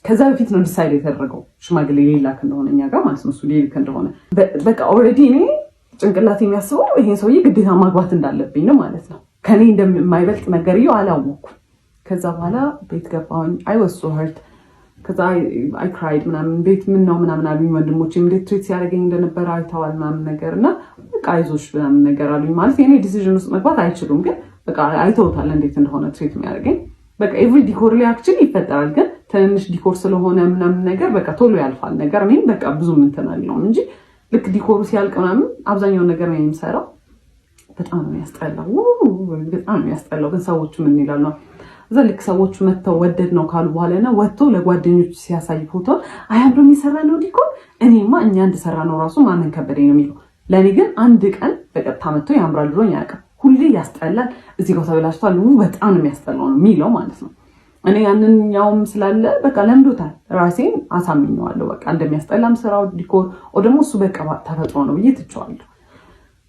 ከዛ በፊት ነው ዲሳይድ የተደረገው ሽማግሌ ሊላክ እንደሆነ እኛ ጋር ማለት ነው። እሱ ሊልክ እንደሆነ በቃ ኦልሬዲ እኔ ጭንቅላት የሚያስበው ይሄን ሰውዬ ግዴታ ማግባት እንዳለብኝ ነው ማለት ነው። ከኔ እንደማይበልጥ ነገርየው አላወኩም። ከዛ በኋላ ቤት ገባሁኝ። አይ ዋዝ ሶ ሀርት። ከዛ አይ ክራይድ ምናምን ቤት ምን ነው ምናምን አሉኝ። ወንድሞቼ እንዴት ትሪት ሲያደርገኝ እንደነበረ አይተዋል ምናምን ነገር እና በቃ አይዞሽ ምናምን ነገር አሉኝ። ማለት የኔ ዲሲዥን ውስጥ መግባት አይችሉም፣ ግን በቃ አይተውታል እንዴት እንደሆነ ትሪት የሚያደርገኝ። በቃ ኤቭሪ ዲኮር ላይ አክቹሊ ይፈጠራል፣ ግን ትንሽ ዲኮር ስለሆነ ምናምን ነገር በቃ ቶሎ ያልፋል ነገር። እኔም በቃ ብዙም እንትን አልለውም እንጂ ልክ ዲኮሩ ሲያልቅ ምናምን አብዛኛውን ነገር ነው የምሰራው። በጣም ነው የሚያስጠላው፣ በጣም ነው የሚያስጠላው። ግን ሰዎቹ ምን ይላሉ ነው እዛ ልክ ሰዎቹ መተው ወደድ ነው ካሉ በኋላና ወጥቶ ለጓደኞቹ ሲያሳይ ፎቶ አያምርም የሰራ ነው ዲኮር። እኔማ እኛ እንደሰራ ነው ራሱ ማንን ከበደኝ ነው የሚለው። ለኔ ግን አንድ ቀን በቀጥታ መጥቶ ያምራል ብሎኝ አያውቅም። ሁሌ ያስጠላል፣ እዚህ ጋር ተበላሽቷል፣ በጣም ነው የሚያስጠላው ነው የሚለው ማለት ነው። እኔ ያንኛውም ስላለ በቃ ለምዶታል። ራሴን አሳምኘዋለሁ በቃ እንደሚያስጠላም ስራው ዲኮር ደግሞ እሱ በቃ ተፈጥሮ ነው ብዬ ትቼዋለሁ።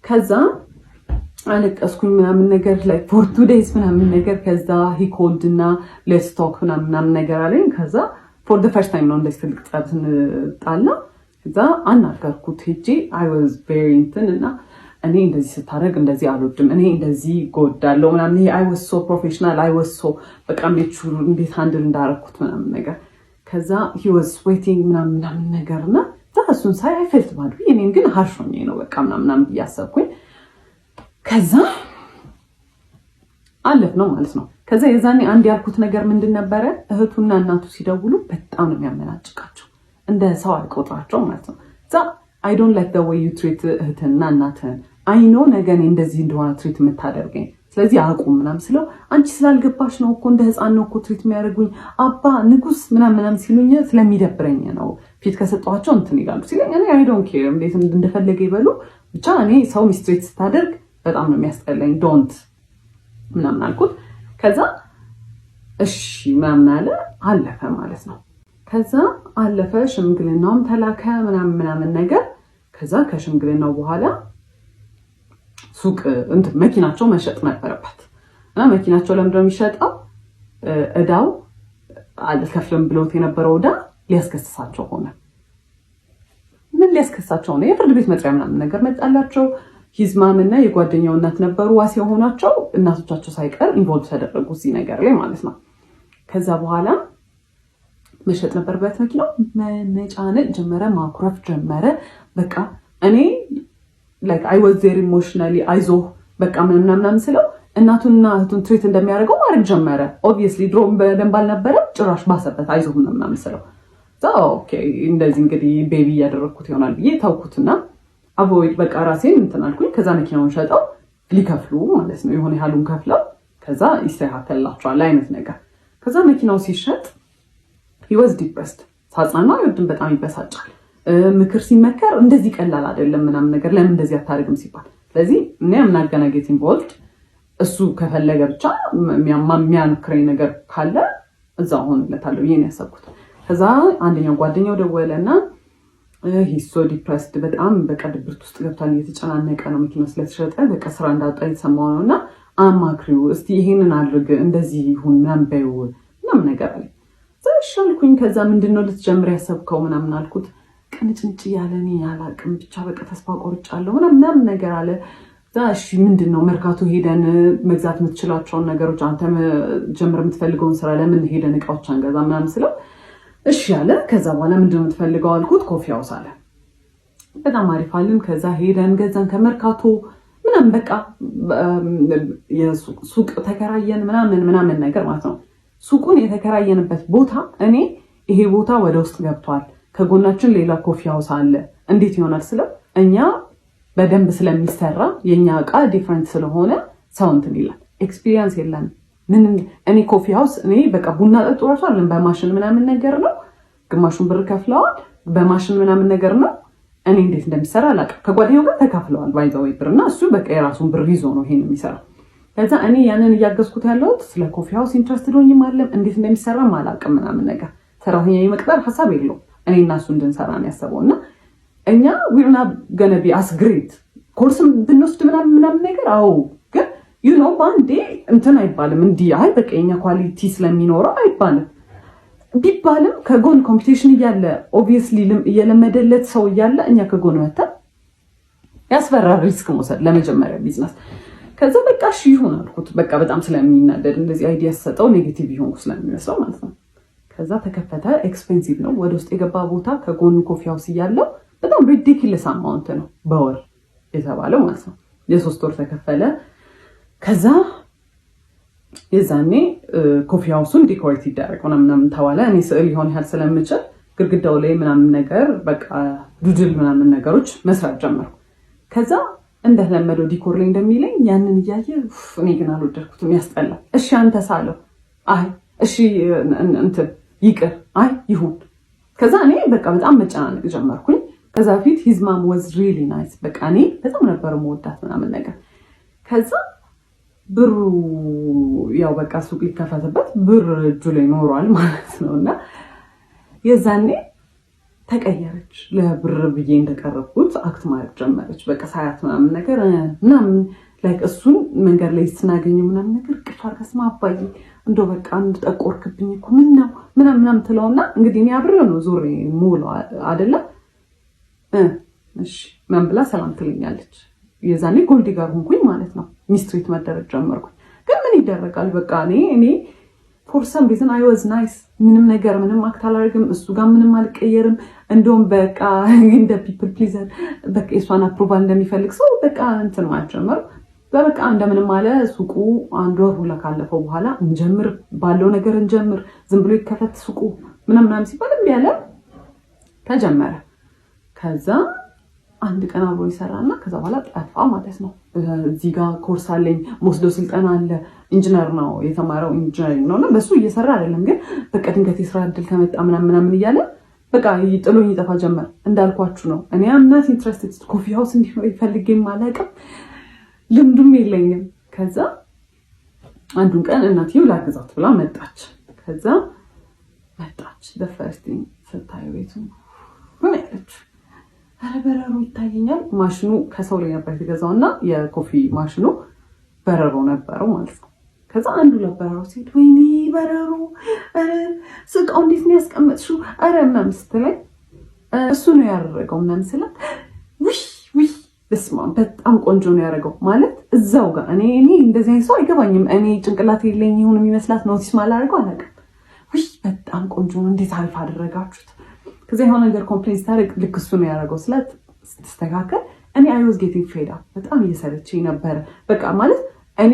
ከዛ አለቀስኩኝ ምናምን ነገር ላይ ፎር 2 days ምናምን ነገር። ከዛ ሂ ኮልድ እና ሌትስ ቶክ ምናምን ነገር አለኝ። ከዛ ፎር ዘ ፈርስት ታይም ነው እንደዚህ ትልቅ ጸብ ስንጣላ። ከዛ አናገርኩት ሄጄ አይ ዋዝ ቬሪ እንትን እና እኔ እንደዚህ ስታደርግ እንደዚህ አልወድም፣ እኔ እንደዚህ ጎዳለሁ ምናምን። ይሄ አይ ዋዝ ሶ ፕሮፌሽናል አይ ዋዝ ሶ በቃ እንዴት ሃንድል እንዳደረኩት ምናምን ነገር። ከዛ ሂ ዋዝ ስዌቲንግ ምናምን ነገር እና እሱን ሳይ አይ ፌልት ባድ ብዬ እኔም ግን ሀርሽ ሆኜ ነው በቃ ምናምን እያሰብኩኝ። ከዛ አለፍ ነው ማለት ነው። ከዛ የዛኔ አንድ ያልኩት ነገር ምንድን ነበረ፣ እህቱና እናቱ ሲደውሉ በጣም ነው የሚያመናጭቃቸው፣ እንደ ሰው አይቆጥራቸው ማለት ነው። I don't like the way you treat እህትና እናትህን። I know ነገ እኔ እንደዚህ እንደሆነ ትሪት የምታደርገኝ፣ ስለዚህ አቁም ምናምን ስለው አንቺ ስላልገባሽ ነው እኮ እንደ ህፃን ነው እኮ ትሪት የሚያደርጉኝ አባ ንጉስ ምናምን ሲሉኝ ስለሚደብረኝ ነው ፊት ከሰጠኋቸው እንትን ይላሉ ሲለኝ እኔ I don't care እንዴት እንደፈለገ ይበሉ ብቻ እኔ ሰው ሚስትሬት ስታደርግ በጣም ነው የሚያስጠላኝ ዶንት ምናምን አልኩት። ከዛ እሺ ምናምን አለ አለፈ ማለት ነው። ከዛ አለፈ ሽምግልናውም ተላከ ምናምን ነገር። ከዛ ከሽምግልናው በኋላ ሱቅ እንትን መኪናቸው መሸጥ ነበረበት እና መኪናቸው ለምንድን ነው የሚሸጠው? እዳው አልከፍልም ብሎት የነበረው እዳ ሊያስከስሳቸው ሆነ። ምን ሊያስከስሳቸው ሆነ? የፍርድ ቤት መጥሪያ ምናምን ነገር መጣላቸው። ሂዝማምና የጓደኛው እናት ነበሩ ዋስ የሆናቸው፣ እናቶቻቸው ሳይቀር ኢንቮልቭ ተደረጉ እዚህ ነገር ላይ ማለት ነው። ከዛ በኋላ መሸጥ ነበረበት መኪናው፣ መነጫነጭ ጀመረ፣ ማኩረፍ ጀመረ። በቃ እኔ like I was very emotionally አይዞህ በቃ ምናምን ስለው እናቱና እህቱን ትሪት እንደሚያደርገው ማድረግ ጀመረ። ኦብቪየስሊ ድሮም በደንብ አልነበረ፣ ጭራሽ ባሰበት አይዞህ ምናምን ስለው ኦኬ እንደዚህ እንግዲህ ቤቢ እያደረግኩት ይሆናል ብዬ ታውኩትና አቮይድ በቃ ራሴን እንትን አልኩኝ። ከዛ መኪናውን ሸጠው ሊከፍሉ ማለት ነው የሆነ ያህሉን ከፍለው ከዛ ይስተካከልላቸዋል አይነት ነገር። ከዛ መኪናው ሲሸጥ he was depressed። ሳጽናና ይወድም በጣም ይበሳጫል። ምክር ሲመከር እንደዚህ ቀላል አይደለም ምናምን ነገር ለምን እንደዚህ አታደርግም ሲባል፣ ስለዚህ እኔ አምናገናጌት ኢንቮልቭድ እሱ ከፈለገ ብቻ የሚያንክረኝ ነገር ካለ እዛው ሆንለታለሁ ይሄን ያሰብኩት። ከዛ አንደኛው ጓደኛው ደወለና he's so depressed በጣም በቃ ድብርት ውስጥ ገብቷል፣ እየተጨናነቀ ነው መኪና ስለተሸጠ በቃ ስራ እንዳጣ የተሰማው ነውና አማክሪው እስቲ ይሄንን አድርግ እንደዚህ ይሁን ምናምን በይው ምናምን ነገር አለ። ዛሻልኩኝ ከዛ ምንድነው ልትጀምር ያሰብከው ምናምን አልኩት። ቅንጭንጭ ያለኔ ያላቅም ብቻ በቃ ተስፋ ቆርጫለሁ ምናምን ነገር አለ። ዛሽ ምንድነው መርካቶ ሄደን መግዛት የምትችላቸውን ነገሮች አንተ ጀምር የምትፈልገውን ስራ ለምን ሄደን እቃዎች አንገዛ ምናምን ስለው እሺ አለ። ከዛ በኋላ ምንድነው የምትፈልገው አልኩት። ኮፊ ሃውስ አለ። በጣም አሪፍ አለን። ከዛ ሄደን ገዛን ከመርካቶ ምናምን በቃ የሱቅ ተከራየን ምናምን ነገር ማለት ነው። ሱቁን የተከራየንበት ቦታ እኔ ይሄ ቦታ ወደ ውስጥ ገብቷል፣ ከጎናችን ሌላ ኮፊ ሃውስ አለ እንዴት ይሆናል ስለው እኛ በደንብ ስለሚሰራ የኛ እቃ ዲፈረንት ስለሆነ ሰው እንትን ይላል። ኤክስፒሪየንስ የለንም ምን እኔ ኮፊ ሃውስ እኔ በቃ ቡና ጠጡ ራሱ አይደለም በማሽን ምናምን ነገር ነው። ግማሹን ብር ከፍለዋል በማሽን ምናምን ነገር ነው። እኔ እንዴት እንደሚሰራ አላውቅም። ከጓደኛው ጋር ተካፍለዋል ባይዘው ብርና እሱ በቃ የራሱን ብር ይዞ ነው ይሄን የሚሰራው። ከዛ እኔ ያንን እያገዝኩት ያለሁት ስለ ኮፊ ሃውስ ኢንትረስትድ ሆኜ ማለም እንዴት እንደሚሰራ አላውቅም ምናምን ነገር። ሰራተኛ የመቅጠር ሐሳብ የለው እኔ እና እሱ እንድንሰራ ነው ያሰበውና እኛ we're not gonna be as great ኮርስም ብንወስድ ምናምን ነገር አዎ ግን ባንዴ እንትን አይባልም እንዲህ አይ በቃ የኛ ኳሊቲ ስለሚኖረው አይባልም። ቢባልም ከጎን ኮምፒቲሽን እያለ ኦብቪየስሊ እየለመደለት ሰው እያለ እኛ ከጎን መተን ያስፈራል ሪስክ መውሰድ ለመጀመሪያ ቢዝነስ። ከዛ በቃ እሺ ይሁን አልኩት። በቃ በጣም ስለሚናደድ እንደዚህ አይዲያ ሰጠው ኔጌቲቭ ይሆን ስለሚመስለው ማለት ነው። ከዛ ተከፈተ። ኤክስፔንሲቭ ነው። ወደ ውስጥ የገባ ቦታ ከጎኑ ኮፊ ሃውስ እያለው በጣም ሪዲኩለስ አማውንት ነው በወር የተባለው ማለት ነው። የ3 ወር ተከፈለ። ከዛ የዛኔ ኮፊ ሃውሱን ዲኮሬት ይደረግ ምናምን ተባለ። እኔ ስዕል ይሆን ያህል ስለምችል ግድግዳው ላይ ምናምን ነገር በቃ ዱድል ምናምን ነገሮች መስራት ጀመርኩ። ከዛ እንደለመደው ዲኮር ላይ እንደሚለኝ ያንን እያየ እኔ ግን አልወደድኩትም፣ ያስጠላል። እሺ አንተ ሳለው አይ እሺ እንትን ይቅር አይ ይሁን። ከዛ እኔ በቃ በጣም መጨናነቅ ጀመርኩኝ። ከዛ ፊት ሂዝ ማም ዋዝ ሪሊ ናይስ። በቃ እኔ በጣም ነበር መወዳት ምናምን ነገር። ከዛ ብሩ ያው በቃ ሱቅ ሊከፈትበት ብር እጁ ላይ ኖሯል ማለት ነው። እና የዛኔ ተቀየረች። ለብር ብዬ እንደቀረብኩት አክት ማድረግ ጀመረች። በቃ ሳያት ምናምን ነገር ምናምን ላይክ እሱን መንገድ ላይ ስናገኘው ምናምን ነገር ቅፋ ከስማ አባዬ እንደው በቃ እንድጠቆርክብኝ እኮ ምን ነው ምናምን ትለውና እንግዲህ እኔ አብሬው ነው ዞሬ ሙሉ አይደለ እሺ ምን ብላ ሰላም ትለኛለች። የዛኔ ጎልዲ ጋር ሆንኩኝ ማለት ነው። ሚስትሪት መደረግ ጀመርኩኝ። ግን ምን ይደረጋል በቃ እኔ for some reason I was nice። ምንም ነገር ምንም አክት አላደርግም፣ እሱ ጋር ምንም አልቀየርም። እንደውም በቃ እንደ ፒፕል ፕሊዘር በቃ እሷን አፕሮቫል እንደሚፈልግ ሰው በቃ እንትን ማጀመር በቃ እንደምንም አለ። ሱቁ 1 ወር ሁላ ካለፈው በኋላ እንጀምር ባለው ነገር እንጀምር፣ ዝም ብሎ ይከፈት ሱቁ ምናምን ሲባል እምቢ አለ። ተጀመረ። ከዛ አንድ ቀን አብሮ ይሰራና ከዛ በኋላ ጠፋ ማለት ነው። እዚህ ጋር ኮርስ አለኝ ወስዶ ስልጠና አለ። ኢንጂነር ነው የተማረው ኢንጂነሪንግ ነውና በሱ እየሰራ አይደለም፣ ግን በቃ ድንገት የስራ እድል ከመጣ ምናምን እያለ በቃ ጥሎኝ ይጠፋ ጀመር። እንዳልኳችሁ ነው እኔ አምናት ኢንትረስትድ ኮፊ ሃውስ እንዲኖር ይፈልገኝ አላውቅም፣ ልምዱም የለኝም። ከዛ አንዱን ቀን እናትየው ላግዛት ብላ መጣች። ከዛ መጣች ለፈርስቲንግ ስታይ ቤቱ ምን ያለች አረ በረሮ ይታየኛል። ማሽኑ ከሰው ላይ ነበር የተገዛውና የኮፊ ማሽኑ በረሮ ነበረው ማለት ነው። ከዛ አንዱ ለበረሮ ሲል ወይኔ በረሮ አረ ስቃው እንዴት ነው ያስቀመጥሽው አረ ምናምን ስትለኝ እሱ ነው ያደረገው ምናምን ስላት ውይ በስመ አብ በጣም ቆንጆ ነው ያደረገው ማለት እዛው ጋር እኔ እንደዚህ አይነት ሰው አይገባኝም። እኔ ጭንቅላት የለኝ ይሁን የሚመስላት ኖቲስ ማላደርገው አላውቅም። ውይ በጣም ቆንጆ ነው እንዴት አሪፍ አደረጋችሁት። ከዛ የሆነ ነገር ኮምፕሌን ስታደርግ ልክ እሱ ነው ያደረገው ስላት ስትስተካከል እኔ አይ ዋዝ ጌቲንግ ፌድ አፕ በጣም እየሰለችኝ ነበረ። በቃ ማለት እኔ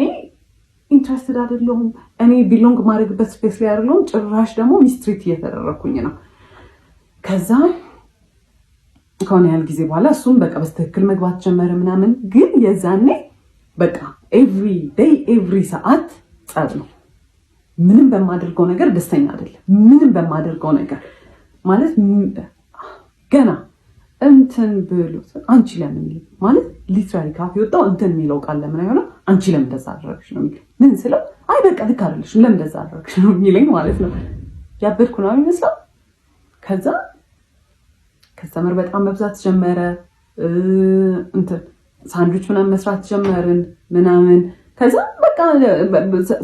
ኢንትረስትድ አይደለሁም፣ እኔ ቢሎንግ ማድረግበት ስፔስ ላይ አይደለሁም። ጭራሽ ደግሞ ሚስትሪት እየተደረኩኝ ነው። ከዛ ከሆነ ያህል ጊዜ በኋላ እሱም በቃ በስትክክል መግባት ጀመረ ምናምን። ግን የዛኔ በቃ ኤቭሪ ዴይ ኤቭሪ ሰዓት ጸብ ነው። ምንም በማደርገው ነገር ደስተኛ አይደለም። ምንም በማደርገው ነገር ማለት ገና እንትን ብሎት አንቺ ለምን ማለት ሊትራሊ ካፍ ይወጣው እንትን የሚለው ቃል ለምን አይሆንም አንቺ ለምን እንደዛ አደረግሽ ነው የሚለው። ምን ስለው አይ በቃ ልክ አይደለሽ ለምን እንደዛ አደረግሽ ነው የሚለኝ ማለት ነው። ያበድኩ ነው የሚመስለው። ከዛ ከስተመር በጣም መብዛት ጀመረ። እንትን ሳንድዊች ምናምን መስራት ጀመርን ምናምን። ከዛ በቃ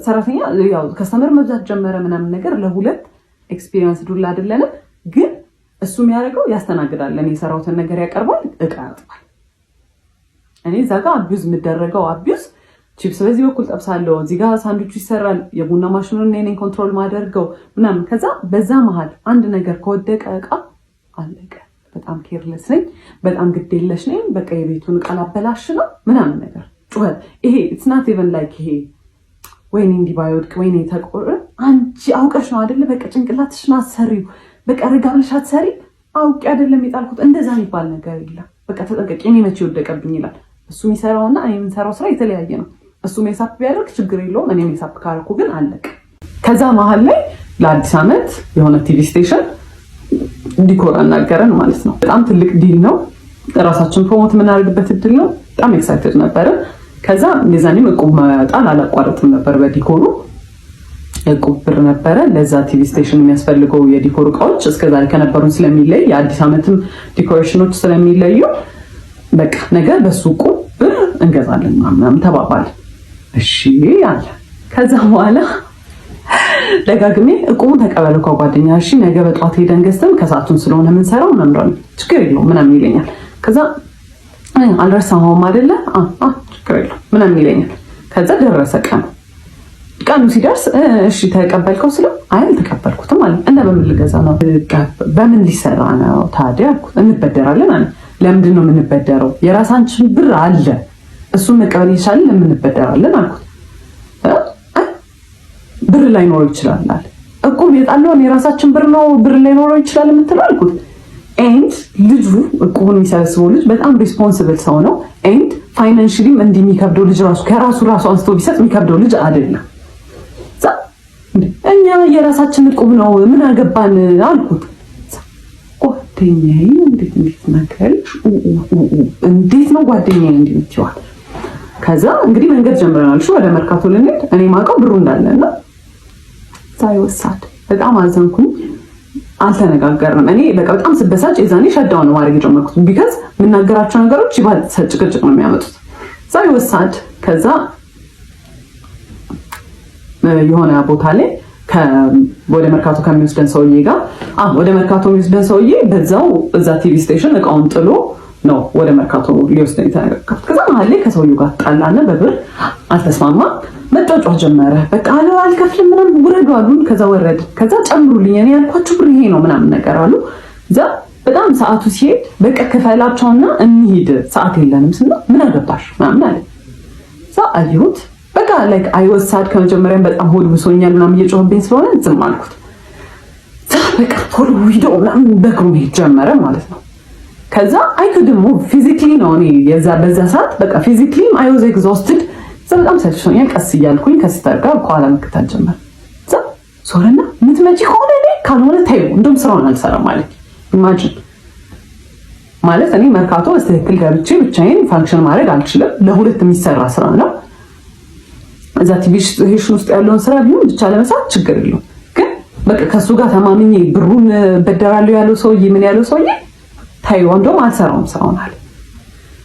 ሰራተኛ ያው ከስተመር መብዛት ጀመረ ምናምን ነገር ለሁለት ኤክስፒሪየንስ ዱላ አይደለንም። ግን እሱ የሚያደርገው ያስተናግዳል፣ እኔ የሰራሁትን ነገር ያቀርባል፣ እቃ ያጥባል። እኔ እዛ ጋር አቢዩዝ የምደረገው አቢዩዝ ቺፕስ በዚህ በኩል ጠብሳለሁ፣ እዚህ ጋር ሳንድዊቹ ይሰራል፣ የቡና ማሽኑን እኔ ኮንትሮል ማደርገው ምናምን። ከዛ በዛ መሀል አንድ ነገር ከወደቀ እቃ አለቀ። በጣም ኬርለስ ነኝ፣ በጣም ግዴለሽ ነኝ። በቃ የቤቱን እቃ ላበላሽ ነው ምናምን ነገር ጩኸት። ይሄ ኢትስ ናት ኢቨን ላይክ ይሄ ወይኔ እንዲህ ባይወድቅ ወይኔ ተቆረ አንቺ አውቀሽ ነው አይደለ? በቃ ጭንቅላትሽን አትሰሪው፣ በቃ ረጋ ብለሽ አትሰሪ። አውቄ አይደለም የጣልኩት፣ እንደዛ የሚባል ነገር የለም። በቃ ተጠንቀቂ፣ እኔ መቼ ወደቀብኝ ይላል። እሱ የሚሰራውና እኔ የምሰራው ስራ የተለያየ ነው። እሱ ሜሳፕ ቢያደርግ ችግር የለውም፣ እኔ ሜሳፕ ካደረኩ ግን አለቅ። ከዛ መሀል ላይ ለአዲስ ዓመት የሆነ ቲቪ ስቴሽን ዲኮር አናገረን ማለት ነው። በጣም ትልቅ ዲል ነው፣ ራሳችን ፕሮሞት የምናደርግበት እድል ነው። በጣም ኤክሳይትድ ነበረ። ከዛ እንደዛኔም እቁብ መጣል አላቋረጥም ነበር በዲኮሩ። እቁብ ብር ነበረ ለዛ ቲቪ ስቴሽን የሚያስፈልገው የዲኮር እቃዎች እስከዛሬ ከነበሩን ስለሚለይ የአዲስ ዓመትም ዲኮሬሽኖች ስለሚለዩ በቃ ነገር በሱ እቁብ ብር እንገዛለን ምናምን ተባባል። እሺ አለ። ከዛ በኋላ ደጋግሜ እቁቡን ተቀበለው ከጓደኛ እሺ ነገ በጧት ሄደን ገዝተን ከሰዓቱን ስለሆነ የምንሰራው መምረን ችግር የለውም ምናምን ይለኛል። ከዛ አልረሳኸውም አይደለ ችግር የለውም ምናምን ይለኛል። ከዛ ደረሰ ቀኑ ሲደርስ እሺ ተቀበልከው ስለው አይ አልተቀበልኩትም አለ። እና በምን ልገዛ ነው? በምን ሊሰራ ነው ታዲያ? እንበደራለን አለ። ለምንድን ነው የምንበደረው? የራሳችን ብር አለ እሱን መቀበል ይቻላል ለምን እንበደራለን አልኩት። ብር ላይኖረው ይችላል አለ። እቁብ የጣለውን የራሳችን ብር ነው ብር ላይኖረው ይችላል የምትለው አልኩት። ኤንድ ልጁ እቁቡን የሚሰበስበው ልጅ በጣም ሪስፖንሲብል ሰው ነው። ኤንድ ፋይናንሽሊም እንዲህ የሚከብደው ልጅ ራሱ ከራሱ አንስቶ ቢሰጥ የሚከብደው ልጅ አይደለም። እኛ የራሳችን እቁብ ነው ምን አገባን አልኩት። ጓደኛዬ እንዴት ነከልሽ? እንዴት ነው ጓደኛዬ እንዴት ይችላል? ከዛ እንግዲህ መንገድ ጀምረናል። እሺ ወደ መርካቶ ልንሄድ እኔ ማውቀው ብሩ እንዳለና ሳይወሳድ በጣም አዘንኩኝ። አልተነጋገርንም። እኔ በቃ በጣም ስበሳጭ የዛኔ ሸዳው ነው ማድረግ የጀመርኩት። ቢካዝ የምናገራቸው ነገሮች ይባል ጭቅጭቅ ነው የሚያመጡት። ሳይወሳድ ከዛ የሆነ ቦታ ላይ ወደ መርካቶ ከሚወስደን ሰውዬ ጋር ወደ መርካቶ የሚወስደን ሰውዬ በዛው እዛ ቲቪ ስቴሽን እቃውን ጥሎ ነው ወደ መርካቶ ሊወስደን የተነጋገርኩት። ከዛ መሀል ላይ ከሰውዬው ጋር ጣላና በብር አልተስማማ መጫጫ ጀመረ። በቃ አልከፍልም ምናምን ውረዱ አሉን። ከዛ ወረድ። ከዛ ጨምሩልኝ እኔ ያልኳችሁ ብር ይሄ ነው ምናምን ነገር አሉ። እዛ በጣም ሰዓቱ ሲሄድ በቃ ክፈላቸውና እንሂድ ሰዓት የለንም ስንል ምን አገባሽ ምናምን አለ። እዛ አየሁት በቃ ላይክ አይወሳድ ከመጀመሪያም በጣም ሆድ ብሶኛል ምናምን እየጮህብኝ ስለሆነ ዝም አልኩት። በቃ ቶሎ ሂዶ ምናምን በእግሩ መሄድ ጀመረ ማለት ነው። ከዛ አይኩድሞ ፊዚክሊ ነው እኔ በዛ ሰዓት በቃ ፊዚክሊም አይ ዋዝ ኤግዞስትድ። በጣም ሰልችቶኛል። ቀስ እያልኩኝ ከስተር ጋር ከኋላ መከታተል ጀመር። ሶረና ምትመጪ ከሆነ እኔ ካልሆነ ታዩ እንደውም ስራውን አልሰራም ማለት ኢማጂን ማለት እኔ መርካቶ በትክክል ገብቼ ብቻዬን ፋንክሽን ማድረግ አልችልም። ለሁለት የሚሰራ ስራ ነው። እዛ ቲቪ ስቴሽን ውስጥ ያለውን ስራ ቢሆን ብቻ ለመስራት ችግር የለውም። ግን በቃ ከሱ ጋር ተማምኜ ብሩን በደራለሁ ያለው ሰውዬ ምን ያለው ሰውዬ ታዩ እንደውም አልሰራውም ስራውን አለ።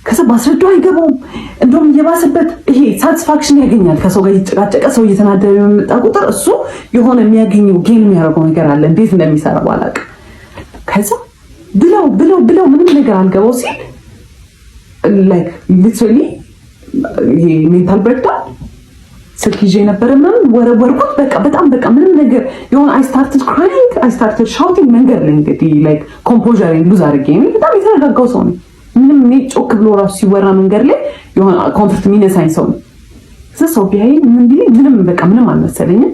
ከዛ ባስረዳው አይገባውም። እንደውም እየባሰበት ይሄ ሳቲስፋክሽን ያገኛል። ከሰው ጋር እየተጨቃጨቀ ሰው እየተናደረ በመጣ ቁጥር እሱ የሆነ የሚያገኘው ጌም የሚያደርገው ነገር አለ። እንዴት እንደሚሰራ ባላውቅም ከዛ ብለው ምንም ነገር አልገባው ሲል ላይክ ሊትራሊ ይሄ ሜንታል ብሬክዳውን ስልክ ይዤ ነበረ ምናምን ወረወርኩት። በጣም ምንም ነገር የሆነ አይ ስታርትድ ክራይንግ አይ ስታርትድ ሻውቲንግ መንገድ ላይ እንግዲህ ላይክ ኮምፖዘሬን ሉዝ አድርጌ በጣም የተረጋጋው ሰው ነው። ምንም እኔ ጮክ ብሎ ራሱ ሲወራ መንገድ ላይ የሆነ ኮንፈርት የሚነሳኝ ሰው ነው። ሰው ቢያየኝ ምን ቢለኝ ምንም አልመሰለኝም።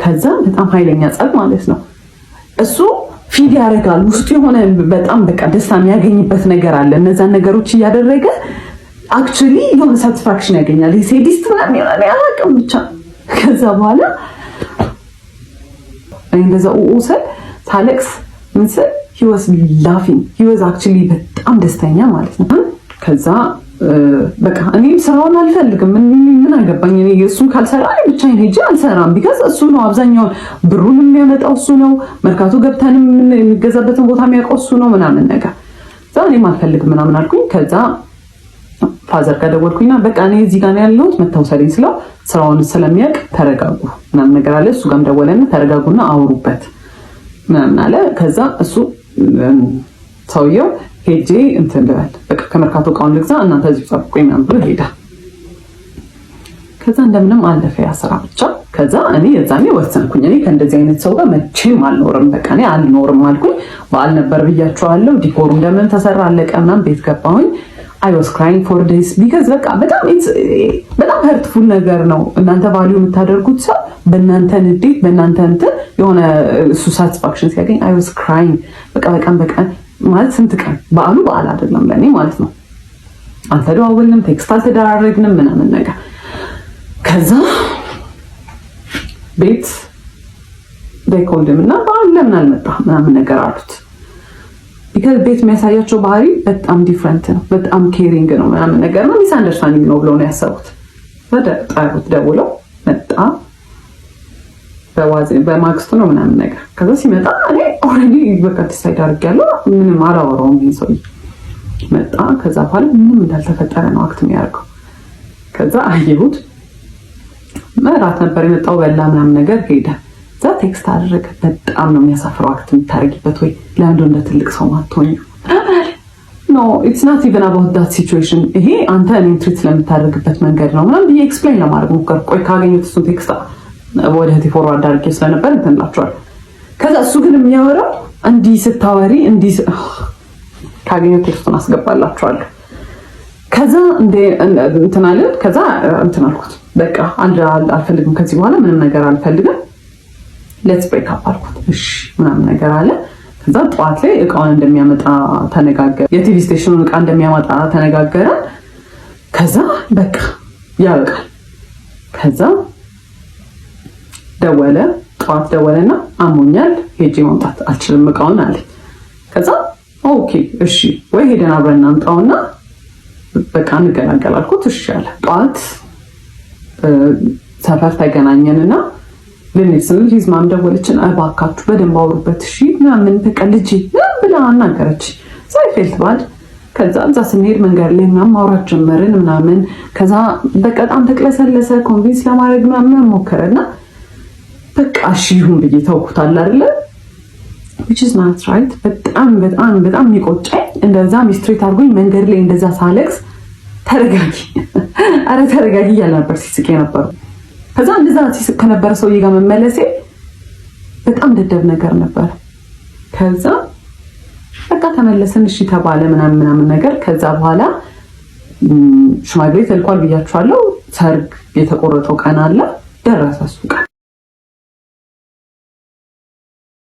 ከዛ በጣም ኃይለኛ ጸብ ማለት ነው። እሱ ፊድ ያደርጋል ውስጡ የሆነ በጣም ደስታ የሚያገኝበት ነገር አለ። እነዛን ነገሮች እያደረገ አክቹሊ የሆነ ሳቲስፋክሽን ያገኛል። ሴዲስት ምናምን ይሆናል ያላቅም ብቻ። ከዛ በኋላ እንደዛ ኡሰል ታለክስ ምንስል he was laughing he was actually በጣም ደስተኛ ማለት ነው። ከዛ በቃ እኔም ስራውን አልፈልግም ምን አገባኝ እኔ እሱን ካልሰራ ብቻዬን ሄጄ አልሰራም። ቢካዝ እሱ ነው አብዛኛውን ብሩን የሚያመጣው እሱ ነው። መርካቶ ገብተንም የሚገዛበትን ቦታ የሚያውቀው እሱ ነው ምናምን ነገር። እዛ እኔም አልፈልግም ምናምን አልኩኝ። ከዛ ፋዘር ጋር ደወልኩኝና በቃ እኔ እዚህ ጋር ነው ያለሁት መታወሰልኝ ስለው ስራውን ስለሚያውቅ ተረጋጉ ምናምን ነገር አለ። እሱ ጋርም ደወለና ተረጋጉና አውሩበት ምናምን አለ። ከዛ እሱ ሰውየው ሄጄ እንትን ልበል በቃ ከመርካቶ እቃውን ልግዛ እናንተ እዚህ ጠብቁኝ ምናምን ብሎ ሄዳ። ከዛ እንደምንም አለፈ ያ ስራ ብቻ። ከዛ እኔ የዛኔ ወሰንኩኝ እኔ ከእንደዚህ አይነት ሰው ጋር መቼም አልኖርም። በቃ እኔ አልኖርም አልኩኝ። በዓል ነበር ብያቸዋለሁ። ዲኮሩ እንደምን ተሰራ አለቀ ምናምን ቤት ገባሁኝ። I was crying for this because በቃ በጣም hurtful ነገር ነው። እናንተ ቫልዩ የምታደርጉት ሰው በእናንተ ንዴት በእናንተ እንትን የሆነ እሱ ሳቲስፋክሽን ሲያገኝ I was crying በቃ ማለት ስንት ቀን በዓል አይደለም ለኔ ማለት ነው። አልተደዋወልንም፣ ቴክስት አልተደራረግንም ምናምን ነገር። ከዛ ቤት በኮልድም እና በዓል ለምን አልመጣህ ምናምን ነገር አሉት። ቢካዝ ቤት የሚያሳያቸው ባህሪ በጣም ዲፍረንት ነው። በጣም ኬሪንግ ነው ምናምን ነገር ነው። ሚስ አንደርስታንዲንግ ነው ብለው ነው ያሰቡት። ጠሩት፣ ደውለው መጣ። በማግስቱ ነው ምናምን ነገር። ከዛ ሲመጣ እኔ ኦልሬዲ በቃ ዲሳይድ አድርጌያለሁ። ምንም አላወራውም። ይሄን ሰው መጣ። ከዛ በኋላ ምንም እንዳልተፈጠረ ነው አክት የሚያደርገው። ከዛ አየሁት እራት ነበር የመጣው በላ ምናምን ነገር ሄደ። እዛ ቴክስት አደረገ። በጣም ነው የሚያሳፍረው አክት የምታደርጊበት ወይ ለምንድን እንደ ትልቅ ሰው ማትሆኝ? ኖ ኢትስ ናት ኢቨን አባውት ዳት ሲቹዌሽን። ይሄ አንተ እኔን ትሪት ስለምታደርግበት መንገድ ነው ምናምን ብዬ ኤክስፕሌን ለማድረግ ሞከርኩ። ቆይ ካገኘሁት እሱን ቴክስት ወደ እህቴ ፎርዋርድ አድርጌ ስለነበር እንትን እላቸዋለሁ። ከዛ እሱ ግን የሚያወራው እንዲህ ስታወሪ እንዲህ ካገኘሁት ቴክስቱን አስገባላችኋለሁ። ከዛ እንትን አለን። ከዛ እንትን አልኩት በቃ አልፈልግም ከዚህ በኋላ ምንም ነገር አልፈልግም ሌትስ ብሬክ አፕ አልኩት። እሺ ምናምን ነገር አለ። ከዛ ጠዋት ላይ እቃውን እንደሚያመጣ ተነጋገረ። የቲቪ ስቴሽኑን እቃ እንደሚያመጣ ተነጋገረ። ከዛ በቃ ያበቃል። ከዛ ደወለ። ጠዋት ደወለና አሞኛል ሄጄ ማምጣት አልችልም እቃውን አለ። ከዛ ኦኬ እሺ ወይ ሄደን አብረን እናምጣውና በቃ እንገናገል አልኩት። እሺ አለ። ጠዋት ሰፈር ተገናኘንና ልንሄድ ስንል ሂዝማም ደወለችን። እባካችሁ በደንብ አውሩበት እሺ ምናምን በቃ ልጅ ብላ አናገረች። ሳይፌልት ባድ። ከዛ እዛ ስንሄድ መንገድ ላይ ምናምን ማውራት ጀመርን ምናምን። ከዛ በቃ በጣም ተቅለሰለሰ። ኮንቪንስ ለማድረግ ምናምን ሞከረና በቃ እሺ ይሁን ብዬ ተውኩታል አይደለ which is not right። በጣም በጣም በጣም የሚቆጨኝ እንደዛ ሚስትሬት አድርጎኝ መንገድ ላይ እንደዛ ሳለቅስ ተረጋጊ አረ ተረጋጊ እያለ ነበር ሲስቅ ነበር። ከዛ እንደዛ ሲስቅ ከነበረ ሰውዬ ጋር መመለሴ በጣም ደደብ ነገር ነበር። ከዛ በቃ ተመለስን እሺ ተባለ ምናምን ነገር። ከዛ በኋላ ሽማግሌ ተልኳል ብያችኋለሁ። ሰርግ የተቆረጠው ቀን አለ። ደረሰ እሱ ቀን።